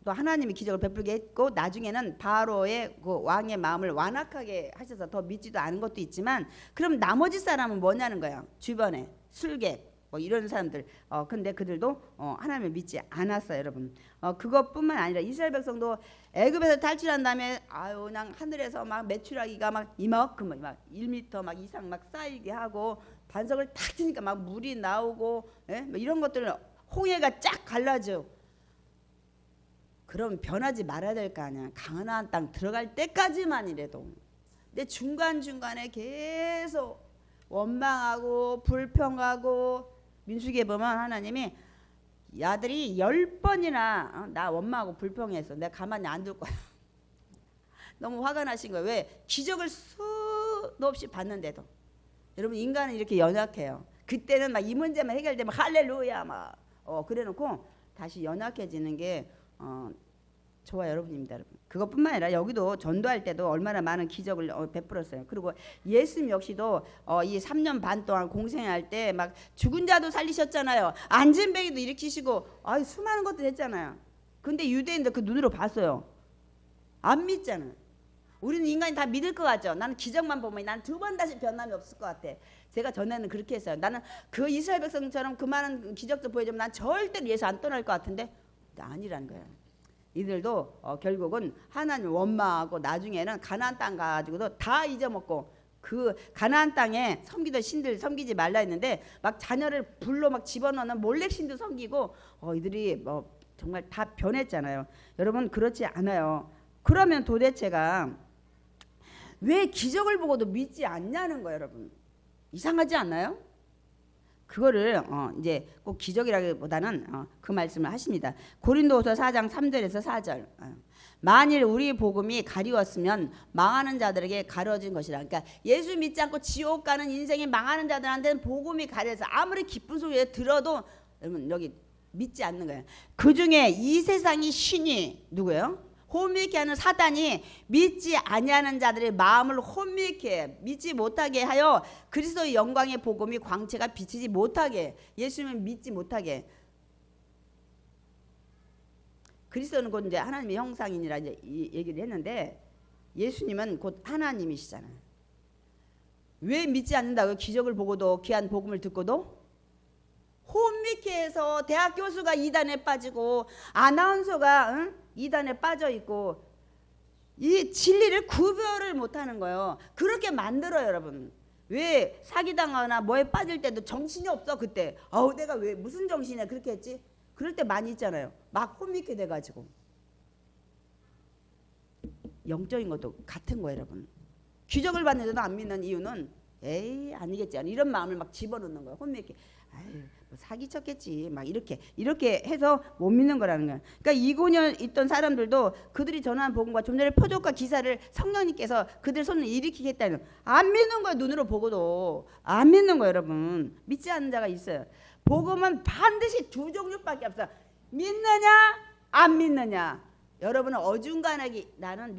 또 하나님이 기적을 베풀게 했고 나중에는 바로의 그 왕의 마음을 완악하게 하셔서 더 믿지도 않은 것도 있지만, 그럼 나머지 사람은 뭐냐는 거야. 주변에 술객 뭐 이런 사람들, 근데 그들도 하나님을 믿지 않았어요, 여러분. 그것뿐만 아니라 이스라엘 백성도 애굽에서 탈출한 다음에 그냥 하늘에서 막 메추라기가 막 이만큼 막 1m 막 이상 막 쌓이게 하고 반석을 탁 치니까 막 물이 나오고, 뭐 이런 것들을 홍해가 쫙 갈라져. 그럼 변하지 말아야 될 거 아니야. 가나안 땅 들어갈 때까지만이라도. 근데 중간중간에 계속 원망하고 불평하고, 민수기에 보면 하나님이 야들이 10번이나 나 원망하고 불평해서 내가 가만히 안 둘 거야. 너무 화가 나신 거예요. 왜? 기적을 수도 없이 봤는데도. 여러분, 인간은 이렇게 연약해요. 그때는 막 이 문제만 해결되면 할렐루야 막 그래놓고 다시 연약해지는 게 저와 여러분입니다, 여러분. 그것뿐만 아니라 여기도 전도할 때도 얼마나 많은 기적을 베풀었어요. 그리고 예수님 역시도 이 3년 반 동안 공생할 때 막 죽은 자도 살리셨잖아요. 안진뱅이도 일으키시고 수많은 것들 했잖아요. 근데 유대인들 그 눈으로 봤어요. 안 믿잖아요. 우리는 인간이 다 믿을 것 같죠. 나는 기적만 보면 난 두 번 다시 변함이 없을 것 같아. 제가 전에는 그렇게 했어요. 나는 그 이스라엘 백성처럼 그 많은 기적도 보여주면 난 절대로 예수 안 떠날 것 같은데 아니라는 거예요. 이들도 결국은 하나님 원망하고 나중에는 가나안 땅 가가지고도 다 잊어먹고, 그 가나안 땅에 섬기던 신들 섬기지 말라 했는데 막 자녀를 불로 막 집어넣는 몰렉 신도 섬기고, 이들이 정말 다 변했잖아요. 여러분, 그렇지 않아요. 그러면 도대체가 왜 기적을 보고도 믿지 않냐는 거예요, 여러분. 이상하지 않나요? 그거를 이제 꼭 기적이라기보다는 그 말씀을 하십니다. 고린도후서 4장 3절에서 4절. 만일 우리 복음이 가리웠으면 망하는 자들에게 가려진 것이라. 그러니까 예수 믿지 않고 지옥 가는 인생이 망하는 자들한테는 복음이 가려서 아무리 기쁜 소리에 들어도 여러분 여기 믿지 않는 거예요. 그 중에 이 세상이 신이 누구예요? 혼미케 하는 사단이 믿지 아니하는 자들의 마음을 혼미케 믿지 못하게 하여 그리스도의 영광의 복음이 광채가 비치지 못하게, 예수님을 믿지 못하게. 그리스도는 곧 이제 하나님의 형상이니라 이제 이 얘기를 했는데, 예수님은 곧 하나님이시잖아요. 왜 믿지 않는다고? 기적을 보고도 귀한 복음을 듣고도 혼미케 해서 대학 교수가 이단에 빠지고 아나운서가 이단에 빠져 있고 이 진리를 구별을 못하는 거예요. 그렇게 만들어요, 여러분. 왜 사기당하거나 뭐에 빠질 때도 정신이 없어. 그때 내가 왜 무슨 정신이야 그렇게 했지? 그럴 때 많이 있잖아요. 막 혼미케 돼가지고. 영적인 것도 같은 거예요, 여러분. 기적을 봤는데도 안 믿는 이유는 아니겠지, 이런 마음을 막 집어넣는 거예요. 혼미케. 뭐 사기쳤겠지 막 이렇게 해서 못 믿는 거라는 거야. 그러니까 이고년 있던 사람들도 그들이 전한 복음과 좀 전에 표적과 기사를 성령님께서 그들 손을 일으키겠다는, 안 믿는 거예요. 눈으로 보고도 안 믿는 거예요, 여러분. 믿지 않는 자가 있어요. 복음은 반드시 두 종류밖에 없어. 믿느냐 안 믿느냐. 여러분은 어중간하게 나는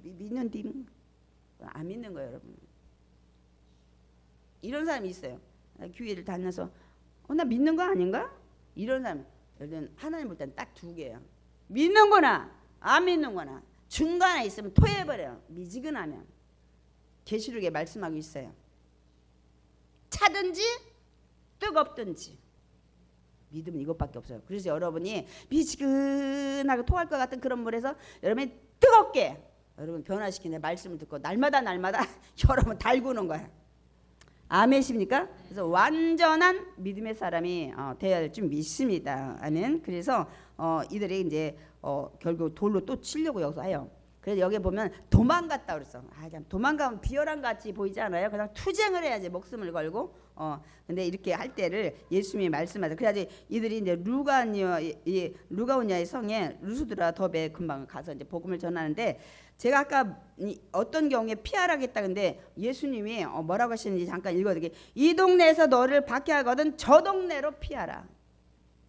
믿는디 안 믿는 거예요, 여러분. 이런 사람이 있어요. 교회를 다녀서 나 믿는 거 아닌가? 이런 사람. 여러분, 하나님 볼 때는 딱 두 개예요. 믿는 거나 안 믿는 거나. 중간에 있으면 토해버려요. 미지근하면. 계시록에 말씀하고 있어요. 차든지 뜨겁든지. 믿음은 이것밖에 없어요. 그래서 여러분이 미지근하고 토할 것 같은 그런 물에서 여러분이 뜨겁게 여러분 변화시키는 말씀을 듣고 날마다 여러분 달구는 거야. 아멘이십니까? 그래서 완전한 믿음의 사람이 되어야 될 줄 믿습니다. 아멘. 그래서 이들이 이제 결국 돌로 또 치려고 여기서 해요. 그래서 여기 보면 도망갔다 그랬어. 도망가면 비열한 같이 보이지 않아요? 그냥 투쟁을 해야지, 목숨을 걸고. 근데 이렇게 할 때를 예수님이 말씀하세요. 그래야지 이들이 이제 루가오니아의 성에 루스드라 더베 금방 가서 이제 복음을 전하는데, 제가 아까 어떤 경우에 피하라겠다 근데 예수님이 뭐라고 하시는지 잠깐 읽어드릴게요. 이 동네에서 너를 박해하거든 저 동네로 피하라.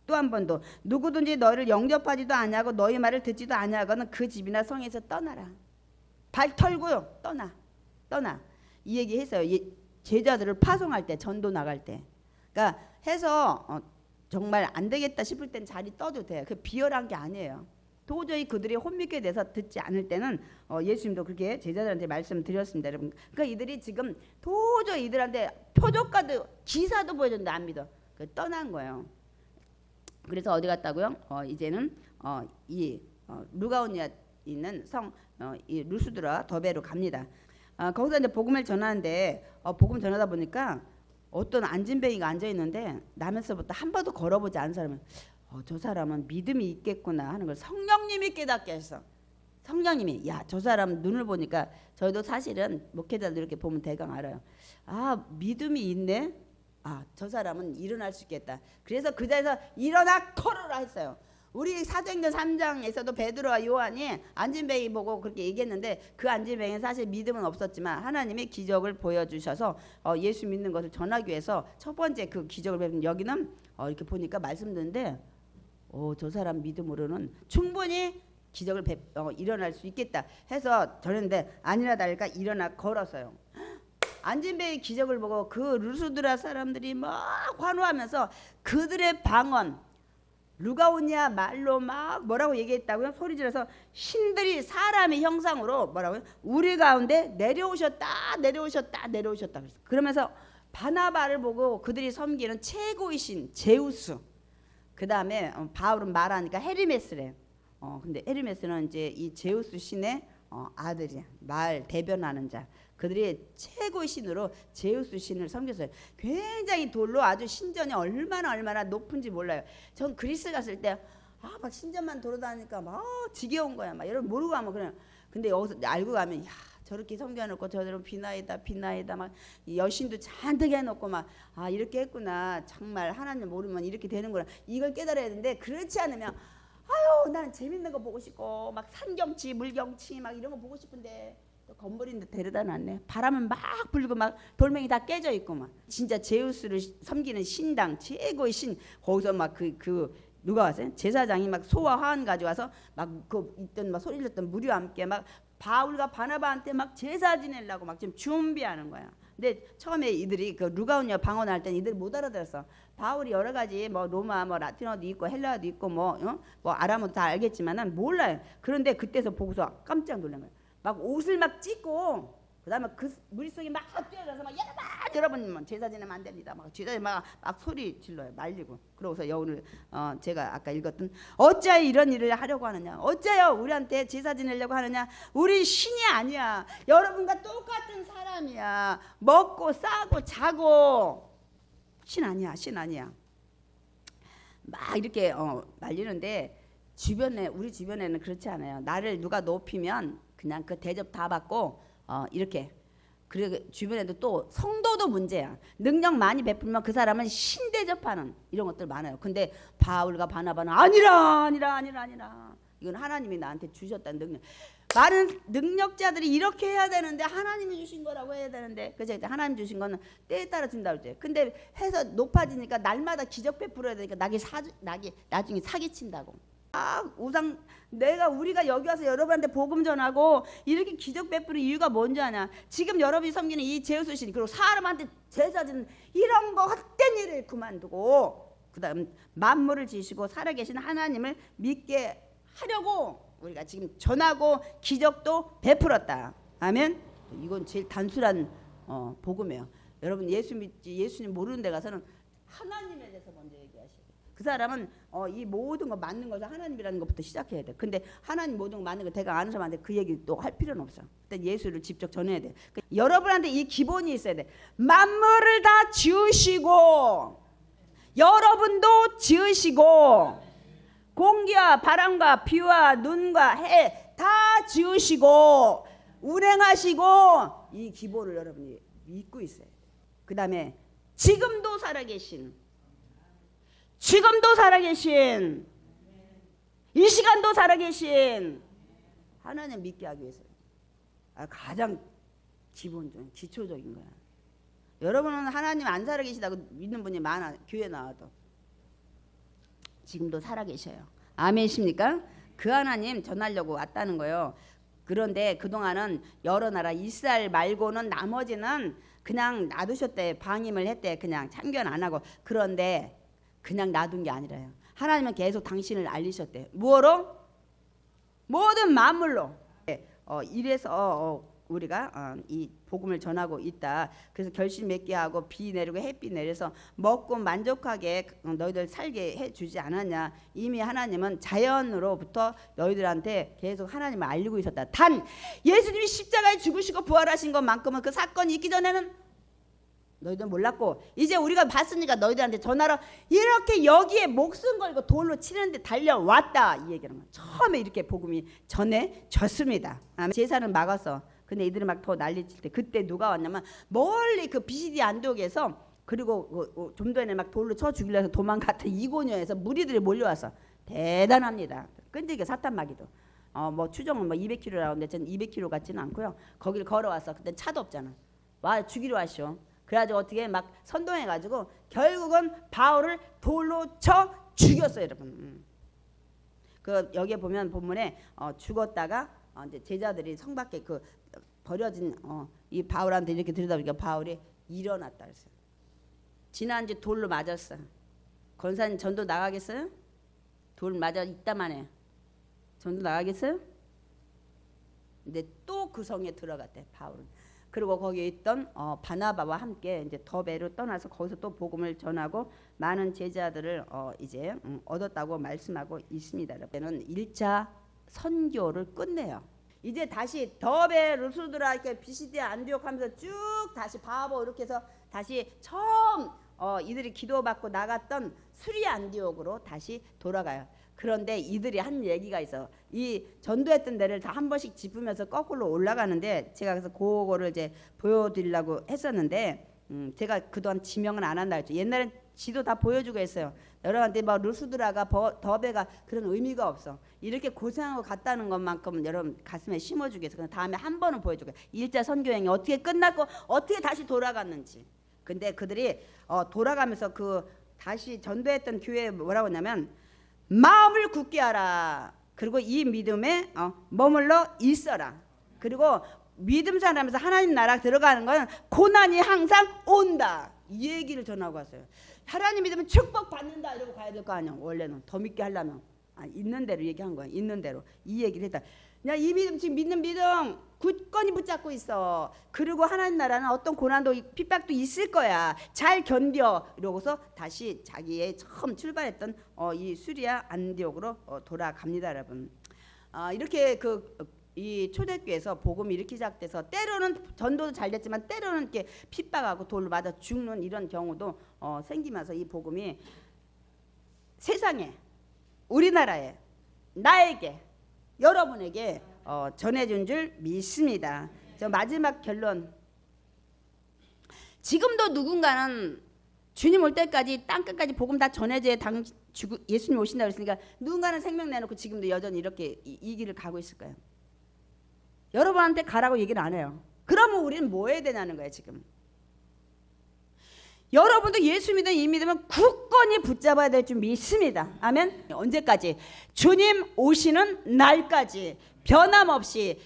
또 한 번도 누구든지 너희를 영접하지도 아니하고 너희 말을 듣지도 아니하거든 그 집이나 성에서 떠나라. 발 털고요 떠나 이 얘기 했어요. 제자들을 파송할 때 전도 나갈 때. 그러니까 해서 정말 안 되겠다 싶을 땐 자리 떠도 돼요. 그 비열한 게 아니에요. 도저히 그들이 혼미케 돼서 듣지 않을 때는 예수님도 그렇게 제자들한테 말씀드렸습니다, 여러분. 그러니까 이들이 지금 도저히 이들한테 표적과도 기사도 보여줬는데 안 믿어. 떠난 거예요. 그래서 어디 갔다고요? 이제는 이 루가오니아 있는 성 이 루스드라 더베로 갑니다. 거기서 이제 복음을 전하는데 복음 전하다 보니까 어떤 안진뱅이가 앉아 있는데 나면서부터 한 번도 걸어보지 않은 사람은 저 사람은 믿음이 있겠구나 하는 걸 성령님이 깨닫게 했어. 성령님이 저 사람 눈을 보니까 저희도 사실은 목회자들 이렇게 보면 대강 알아요. 믿음이 있네. 저 사람은 일어날 수 있겠다. 그래서 그 자리에서 일어나 걸어라 했어요. 우리 사도행전 3장에서도 베드로와 요한이 안진뱅이 보고 그렇게 얘기했는데 그 안진뱅이는 사실 믿음은 없었지만 하나님이 기적을 보여주셔서 예수 믿는 것을 전하기 위해서 첫 번째 그 기적을 배운 여기는 이렇게 보니까 말씀 듣는데 저 사람 믿음으로는 충분히 기적을 일어날 수 있겠다 해서 저랬는데 아니라 다를까 일어나 걸었어요. 안진뱅이 기적을 보고 그 루스드라 사람들이 막 환호하면서 그들의 방언 루가오니아 말로 막 뭐라고 얘기했다고요? 소리질러서 신들이 사람의 형상으로 뭐라고요? 우리 가운데 내려오셨다. 그러면서 바나바를 보고 그들이 섬기는 최고의 신 제우스. 그 다음에 바울은 말하니까 헤르메스래. 근데 헤르메스는 이제 이 제우스 신의 아들이야. 말 대변하는 자. 그들이 최고의 신으로 제우스 신을 섬겼어요. 굉장히 돌로 아주 신전이 얼마나 높은지 몰라요. 전 그리스 갔을 때 막 신전만 돌아다니까 막 지겨운 거야. 막 여러분 모르고 가면 그냥. 근데 여기서 알고 가면 저렇게 섬겨놓고 저들은 비나이다 막 여신도 잔뜩 해놓고 막 이렇게 했구나. 정말 하나님 모르면 이렇게 되는구나. 이걸 깨달아야 되는데 그렇지 않으면 나는 재밌는 거 보고 싶고 막 산경치 물경치 막 이런 거 보고 싶은데 건물인데 데려다 놨네. 바람은 막 불고 막 돌멩이 다 깨져 있고 막 진짜 제우스를 섬기는 신당 최고의 신 거기서 막 누가 왔어요? 제사장이 막 소와 화환 가져와서 막 그 있던 막 소리 질렀던 무리와 함께 막 바울과 바나바한테 막 제사 지내려고 막 지금 준비하는 거야. 근데 처음에 이들이 그 루가오니아 방언할 때 이들이 못 알아들었어. 바울이 여러 가지 뭐 로마 뭐 라틴어도 있고 헬라어도 있고 뭐 아람어도 다 알겠지만은 몰라요. 그런데 그때서 보고서 깜짝 놀란 거야. 막 옷을 막 찢고 그다음에 그 물속에 막 뛰어들어서 막 여러분 제사 지내면 안 됩니다. 막 제사 막 소리 질러요. 말리고. 그러고서 오늘 제가 아까 읽었던 어찌하여 이런 일을 하려고 하느냐. 어찌하여 우리한테 제사 지내려고 하느냐. 우리 신이 아니야. 여러분과 똑같은 사람이야. 먹고 싸고 자고 신 아니야. 막 이렇게 말리는데 우리 주변에는 그렇지 않아요. 나를 누가 높이면 그냥 그 대접 다 받고 이렇게. 그리고 주변에도 또 성도도 문제야. 능력 많이 베풀면 그 사람은 신 대접하는 이런 것들 많아요. 근데 바울과 바나바는 아니라. 이건 하나님이 나한테 주셨다는 능력. 많은 능력자들이 이렇게 해야 되는데 하나님이 주신 거라고 해야 되는데 그죠? 하나님 주신 거는 때에 따라 준다고 했죠. 근데 해서 높아지니까 날마다 기적 베풀어야 되니까 나중에 사기친다고. 우리가 여기 와서 여러분한테 복음 전하고 이렇게 기적 베푸는 이유가 뭔지 아냐? 지금 여러분이 섬기는 이 제우스 신 그리고 사람한테 제사 지는 이런 거 헛된 일을 그만두고 그다음 만물을 지으시고 살아계신 하나님을 믿게 하려고 우리가 지금 전하고 기적도 베풀었다. 아멘. 이건 제일 단순한 복음이에요. 여러분 예수님 모르는 데 가서는 하나님에 대해서 먼저 얘기하셔야 돼요. 그 사람은 이 모든 거 맞는 것을 하나님이라는 것부터 시작해야 돼. 근데 하나님 모든 거 맞는 거 대강 아는 사람한테 그 얘기 또 할 필요는 없어. 일단 예수를 직접 전해야 돼. 여러분한테 이 기본이 있어야 돼. 만물을 다 지으시고 여러분도 지으시고 공기와 바람과 비와 눈과 해 다 지으시고 운행하시고 이 기본을 여러분이 믿고 있어요. 그 다음에 지금도 살아계신 이 시간도 살아계신 하나님 믿게 하기 위해서 가장 기본적인 기초적인 거야. 여러분은 하나님 안 살아계시다고 믿는 분이 많아. 교회 나와도 지금도 살아계셔요. 아멘이십니까? 그 하나님 전하려고 왔다는 거예요. 그런데 그동안은 여러 나라 이스라엘 말고는 나머지는 그냥 놔두셨대. 방임을 했대. 그냥 참견 안 하고. 그런데 그냥 놔둔 게 아니라요. 하나님은 계속 당신을 알리셨대. 무엇로? 모든 만물로. 이래서 우리가 이 복음을 전하고 있다. 그래서 결실 맺게 하고 비 내리고 햇빛 내려서 먹고 만족하게 너희들 살게 해주지 않았냐. 이미 하나님은 자연으로부터 너희들한테 계속 하나님을 알리고 있었다. 단 예수님이 십자가에 죽으시고 부활하신 것만큼은 그 사건이 있기 전에는 너희들 몰랐고, 이제 우리가 봤으니까 너희들한테 전하러 이렇게 여기에 목숨 걸고 돌로 치는데 달려왔다. 이 얘기는 거예요. 처음에 이렇게 복음이 전해졌습니다. 제사는 막았어. 근데 이들이 막 더 난리칠 때 그때 누가 왔냐면 멀리 그 비시디 안독에서, 그리고 좀 전에 막 돌로 쳐 죽이려서 도망갔던 이고녀에서 무리들이 몰려와서 대단합니다. 끈질겨 사탄마귀도. 뭐 추정은 뭐 200km라고 하는데 전 200km 같지는 않고요. 거기를 걸어와서 그때 차도 없잖아. 와 죽이러 왔쇼. 그래가지고 어떻게 막 선동해가지고 결국은 바울을 돌로 쳐 죽였어요, 여러분. 그 여기에 보면 본문에 죽었다가 이제 제자들이 성 밖에 그 버려진 이 바울한테 이렇게 들여다보니까 바울이 일어났다 그랬어요. 지난주 돌로 맞았어. 권사님 전도 나가겠어요? 돌 맞아 있다만 해. 전도 나가겠어요? 근데 또 그 성에 들어갔대 바울은. 그리고 거기에 있던 바나바와 함께 이제 더베로 떠나서 거기서 또 복음을 전하고 많은 제자들을 이제 얻었다고 말씀하고 있습니다. 여러분은 1차 선교를 끝내요. 이제 다시 더베 루스드라 이렇게 비시디 안디옥 하면서 쭉 다시 바보 이렇게 해서 다시 처음 이들이 기도받고 나갔던 수리 안디옥으로 다시 돌아가요. 그런데 이들이 한 얘기가 있어. 이 전도했던 데를 다 한 번씩 짚으면서 거꾸로 올라가는데 제가 그래서 그거를 이제 보여드리려고 했었는데 제가 그동안 지명은 안 한다 했죠. 옛날엔 지도 다 보여주고 했어요. 여러분한테 뭐 루스드라가 더베가 그런 의미가 없어. 이렇게 고생하고 갔다는 것만큼 여러분 가슴에 심어주기 위해서 다음에 한 번은 보여주고 1차 선교행이 어떻게 끝났고 어떻게 다시 돌아갔는지. 근데 그들이 돌아가면서 그 다시 전도했던 교회에 뭐라고 했냐면 마음을 굳게 하라. 그리고 이 믿음에 머물러 있어라. 그리고 믿음 사람에서 하나님 나라 들어가는 건 고난이 항상 온다. 이 얘기를 전하고 왔어요. 하나님 믿으면 축복 받는다 이러고 가야 될 거 아니야. 원래는 더 믿게 하려면 있는 대로 얘기한 거야. 있는 대로 이 얘기를 했다. 야, 이 믿음 지금 믿는 믿음 굳건히 붙잡고 있어. 그리고 하나님 나라는 어떤 고난도 핍박도 있을 거야. 잘 견뎌. 이러고서 다시 자기의 처음 출발했던 이 수리아 안디옥으로 돌아갑니다, 여러분. 이렇게 이 초대교회에서 복음이 이렇게 시작돼서 때로는 전도도 잘 됐지만 때로는 이렇게 핍박하고 돌로 맞아 죽는 이런 경우도 생기면서 이 복음이 세상에, 우리나라에, 나에게, 여러분에게 전해준 줄 믿습니다. 저 마지막 결론. 지금도 누군가는 주님 올 때까지 땅끝까지 복음 다 전해줘야 예수님 오신다고 했으니까 누군가는 생명 내놓고 지금도 여전히 이렇게 이 길을 가고 있을 거예요. 여러분한테 가라고 얘기를 안 해요. 그러면 우리는 뭐 해야 되냐는 거예요 지금. 여러분도 예수 믿으면 이 믿으면 굳건히 붙잡아야 될 줄 믿습니다. 아멘. 언제까지? 주님 오시는 날까지 변함없이